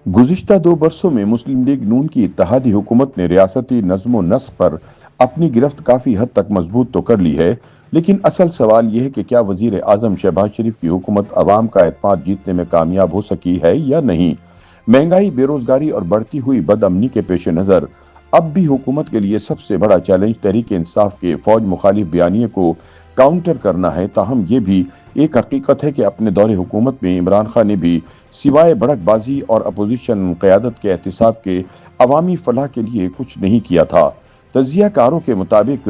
गुज़िश्ता 2 बरसों में मुस्लिम लीग नून की इत्तेहादी हुकूमत ने रियासती नज़्म व नस्क पर अपनी गिरफ्त काफ़ी हद तक मजबूत तो कर ली है, लेकिन असल सवाल यह है कि क्या वज़ीर आज़म शहबाज शरीफ की हुकूमत अवाम का एतमाद जीतने में कामयाब हो सकी है या नहीं। महंगाई, बेरोजगारी और बढ़ती हुई बदअमनी के पेश नज़र अब भी हुकूमत के लिए सबसे बड़ा चैलेंज तहरीक इंसाफ के फौज मुखालिफ बयानिए को काउंटर करना है। ताहम ये भी एक हकीकत है कि अपने दौरे हुकूमत में इमरान खान ने भी सिवाय भड़कबाजी और अपोजिशन क़यादत के एहतिसाब के अवामी फलाह के लिए कुछ नहीं किया था। तज्जियाकारों के मुताबिक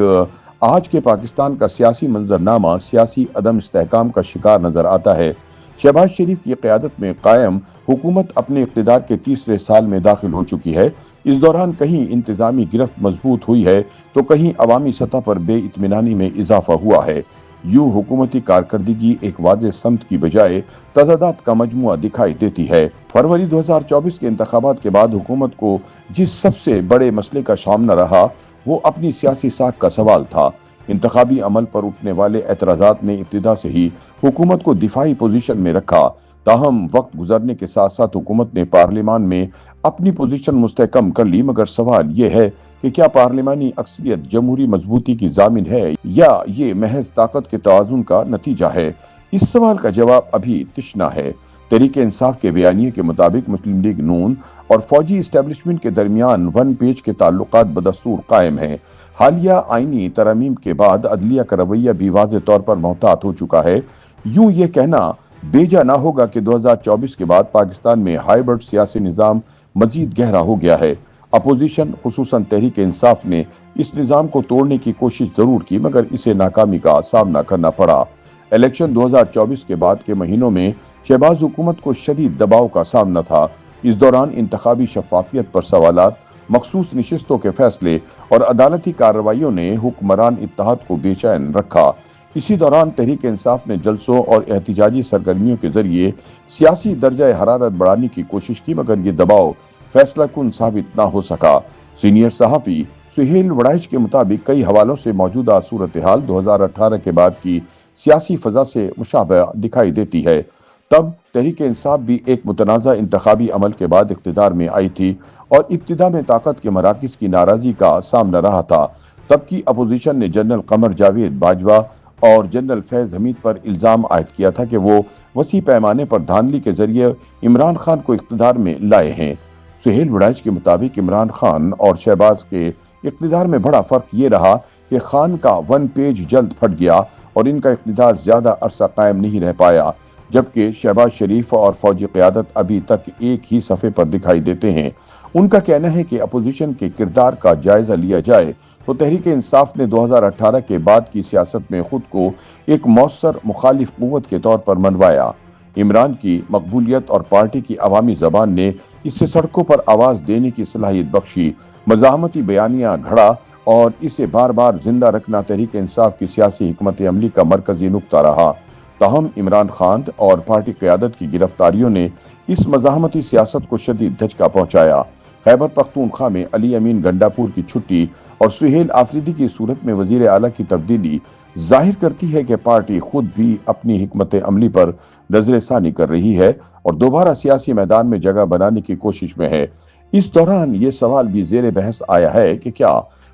आज के पाकिस्तान का सियासी मंजरनामा सियासी अदम इस्तेहकाम का शिकार नजर आता है। शहबाज शरीफ की क़यादत में कायम हुकूमत अपने इक़्तिदार के तीसरे साल में दाखिल हो चुकी है। इस दौरान कहीं इंतजामी गिरफ्त मजबूत हुई है तो कहीं अवामी सतह पर बेइत्मीनानी में इजाफा हुआ है। यूं हुकूमती कारकर्दगी एक वाज़ेह समत की बजाय तज़ादात का मजमुआ दिखाई देती है। फरवरी 2024 के इंतखाबात के बाद हुकूमत को जिस सबसे बड़े मसले का सामना रहा वो अपनी सियासी साख का सवाल था। इंतखाबी अमल पर उठने वाले एतराज़ात ने इब्तिदा से ही हुकूमत को दिफाई पोजीशन में रखा। ताहम वक्त गुजरने के साथ साथ हुकूमत ने पार्लियामान में अपनी पोजीशन मुस्तहकम कर ली, मगर सवाल यह है कि क्या पार्लिमानी अक्सरियत जमहूरी मजबूती की जामिन है या ये महज ताकत के तवाज़ुन का नतीजा है। इस सवाल का जवाब अभी तिश्ना है। तहरीक इंसाफ के बयानिए के मुताबिक मुस्लिम लीग नून और फौजी इस्टेब्लिशमेंट के दरमियान वन पेज के ताल्लुकात बदस्तूर कायम हैं। हालिया आईनी तरमीम के बाद अदलिया का रवैया भी वाज़ेह तौर पर मोहतात हो चुका है। यूं ये कहना बेजा ना होगा कि 2024 के बाद पाकिस्तान में हाइब्रिड सियासी निज़ाम मजीद गहरा हो गया है। अपोजिशन खुसूसन तहरीक इंसाफ ने इस निज़ाम को तोड़ने की कोशिश जरूर की, मगर इसे नाकामी का सामना करना पड़ा। इलेक्शन 2024 के बाद के महीनों में शहबाज हुकूमत को शदीद दबाव का सामना था। इस दौरान इंतखाबी शफाफियत पर सवालात, मखसूस नशिस्तों के फैसले और अदालती कार्रवाइयों ने हुक्मरान इत्तेहाद को बेचैन रखा। इसी दौरान तहरीक इंसाफ ने जलसों और एहतिजाजी सरगर्मियों के जरिए सियासी दर्जा हरारत बढ़ाने की कोशिश की, मगर ये दबाव फैसला कुन साबित ना हो सका। सीनियर सहाफ़ी सुहेल वड़ाइच के मुताबिक कई हवालों से मौजूदा सूरत हाल 2018 के बाद की सियासी फजा से मुशाबह दिखाई देती है। तब तहरीक इंसाफ भी एक मुतनाज़ा इंतखाबी अमल के बाद इक़्तिदार में आई थी और इब्तिदा में ताकत के मराकिज़ की नाराज़गी का सामना रहा था। तब की अपोजिशन ने जनरल कमर जावेद बाजवा और जनरल फैज़ हमीद पर इल्ज़ाम आयद किया था कि वो वसी पैमाने पर धांधली के जरिए इमरान खान को इक़्तिदार में लाए हैं। सुहेल वड़ाइच के मुताबिक इमरान खान और शहबाज के इक़्तिदार में बड़ा फ़र्क ये रहा कि खान का वन पेज जल्द फट गया और इनका इक़्तिदार ज़्यादा अरसा कायम नहीं रह पाया, जबकि शहबाज शरीफ और फौजी क़यादत अभी तक एक ही सफ़े पर दिखाई देते हैं। उनका कहना है कि अपोजिशन के किरदार का जायजा लिया जाए तो तहरीक इंसाफ ने 2018 के बाद की सियासत में खुद को एक मौसर मुखालिफ कुव्वत के तौर पर मनवाया। इमरान की मकबूलियत और पार्टी की अवामी जबान ने इससे सड़कों पर आवाज़ देने की सलाहियत बख्शी। मज़ाहमती बयानियाँ घड़ा और इसे बार बार जिंदा रखना तहरीक इंसाफ की सियासी हिकमत अमली का मरकजी नुक्ता रहा। ताहम इमरान खान और पार्टी क़यादत की गिरफ्तारियों ने इस मज़ाहमती सियासत को शदीद धचका पहुंचाया। खैबर पख्तूनख्वा में अली अमीन गंडापुर की छुट्टी और सुहेल आफरीदी की सूरत में वजीर आला की तब्दीली जाहिर करती है कि पार्टी खुद भी अपनी हिकमत अमली पर नजरसानी कर रही है और दोबारा सियासी मैदान में जगह बनाने की कोशिश में है। इस दौरान ये सवाल भी जेर बहस आया है कि क्या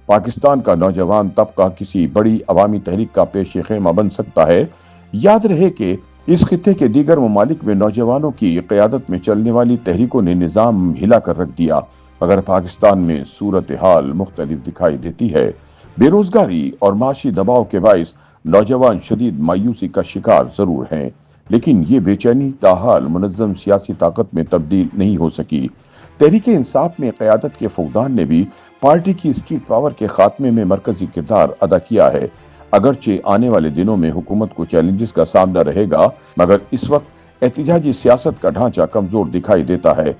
पाकिस्तान का नौजवान तबका किसी बड़ी अवामी तहरीक का पेश खेमा बन सकता है। याद रहे कि इस खित्ते के दीगर ममालिक में नौजवानों की क़यादत में चलने वाली तहरीकों ने निज़ाम हिला कर रख दिया, मगर पाकिस्तान में सूरत हाल मुख्तलिफ दिखाई देती है। बेरोजगारी और माशी दबाव के बाइस नौजवान शदीद मायूसी का शिकार जरूर हैं, लेकिन ये बेचैनी ताहाल मुनज़्ज़म सियासी ताकत में तब्दील नहीं हो सकी। तहरीक इंसाफ में क़यादत के फुक़दान ने भी पार्टी की स्ट्रीट पावर के खात्मे में मरकजी किरदार अदा किया है। अगरचे आने वाले दिनों में हुकूमत को चैलेंजेस का सामना रहेगा, मगर इस वक्त एहतिजाजी सियासत का ढांचा कमजोर दिखाई देता है।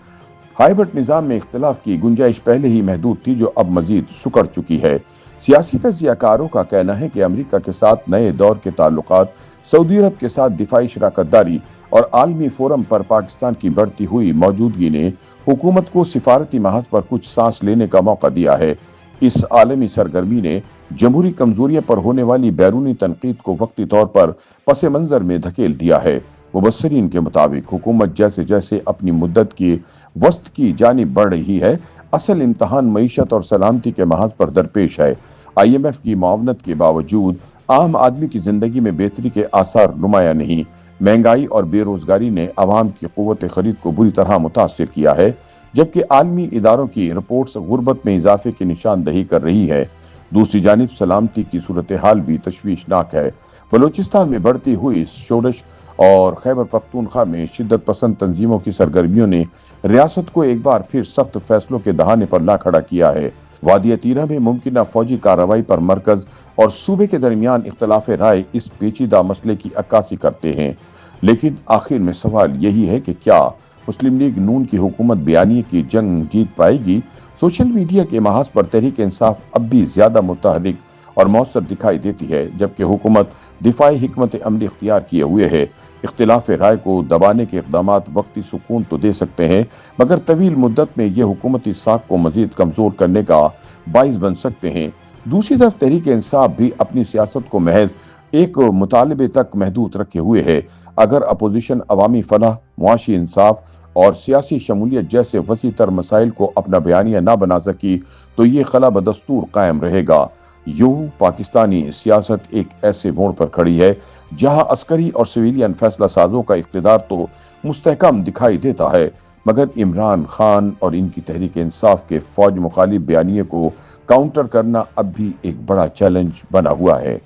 हाइब्रिड निज़ाम में इख्तिलाफ की गुंजाइश पहले ही महदूद थी, जो अब मजीद सुकड़ चुकी है। सियासी तज्जियाकारों का कहना है कि अमेरिका के साथ नए दौर के ताल्लुकात, सऊदी अरब के साथ दिफाई शराकतदारी और आलमी फोरम पर पाकिस्तान की बढ़ती हुई मौजूदगी ने हुकूमत को सिफारती महाज पर कुछ सांस लेने का मौका दिया है। इस आलमी सरगर्मी ने जमहूरी कमजोरियों पर होने वाली बैरूनी तनकीद को वक्ती तौर पर पस मंजर में धकेल दिया है। मुबस्सिरीन के मुताबिक हुकूमत जैसे जैसे अपनी मुद्दत की वस्त की जानिब बढ़ रही है, असल इम्तहान मईशत और सलामती के महाज पर दरपेश है। IMF की मुआवनत के बावजूद आम आदमी की जिंदगी में बेहतरी के आसार नुमाया नहीं। महंगाई और बेरोजगारी ने अवाम की कुव्वत खरीद को बुरी तरह मुतासिर किया है, जबकि आलमी इदारों की रिपोर्ट्स गुर्बत में इजाफे की निशानदही कर रही है। दूसरी जानिब सलामती की सूरत हाल भी तशवीशनाक है। बलूचिस्तान में बढ़ती हुई शोरश और खैबर पख्तूनख्वा में शिद्दत पसंद तंजीमों की सरगर्मियों ने रियासत को एक बार फिर सख्त फैसलों के दहाने पर ला खड़ा किया है। वादिया तीरा में मुमकिन फौजी कार्रवाई पर मरकज और सूबे के दरमियान इख्तलाफ राय इस पेचीदा मसले की अक्कासी करते हैं। लेकिन आखिर में सवाल यही है कि क्या मुस्लिम लीग नून की हुकूमत बयानिए की जंग जीत पाएगी? सोशल मीडिया के महाज पर तहरीक इंसाफ अब भी ज्यादा मुतहरिक और मौसर दिखाई देती है, जबकि हुकूमत दिफाई हिकमत अमली इख्तियार किए हुए है। इख्तिलाफ राय को दबाने के इक़दामात वक्ती सुकून तो दे सकते हैं, मगर तवील मुद्दत में ये हुकूमती साख को मजीद कमजोर करने का बाइस बन सकते हैं। दूसरी तरफ तहरीक इंसाफ भी अपनी सियासत को महज एक मुतालबे तक महदूद रखे हुए है। अगर अपोजिशन अवामी फलाह, मुआशी इंसाफ और सियासी शमूलियत जैसे वसी तर मसाइल को अपना बयानिया ना बना सकी तो ये खला बदस्तूर कायम रहेगा। यूं पाकिस्तानी सियासत एक ऐसे मोड़ पर खड़ी है जहां अस्करी और सिविलियन फैसला साजों का इख्तिदार तो मुस्तहकम दिखाई देता है, मगर इमरान खान और इनकी तहरीक इंसाफ के फौज मुखालिफ बयानिए को काउंटर करना अब भी एक बड़ा चैलेंज बना हुआ है।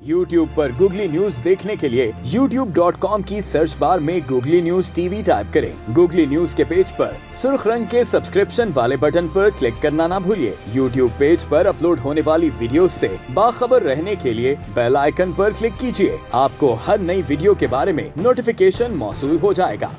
YouTube पर गूगली न्यूज देखने के लिए youtube.com की सर्च बार में गूगली न्यूज TV टाइप करें। गूगली न्यूज के पेज पर सुर्ख रंग के सब्सक्रिप्शन वाले बटन पर क्लिक करना ना भूलिए। YouTube पेज पर अपलोड होने वाली वीडियोस से बाखबर रहने के लिए बेल आइकन पर क्लिक कीजिए। आपको हर नई वीडियो के बारे में नोटिफिकेशन मौसूल हो जाएगा।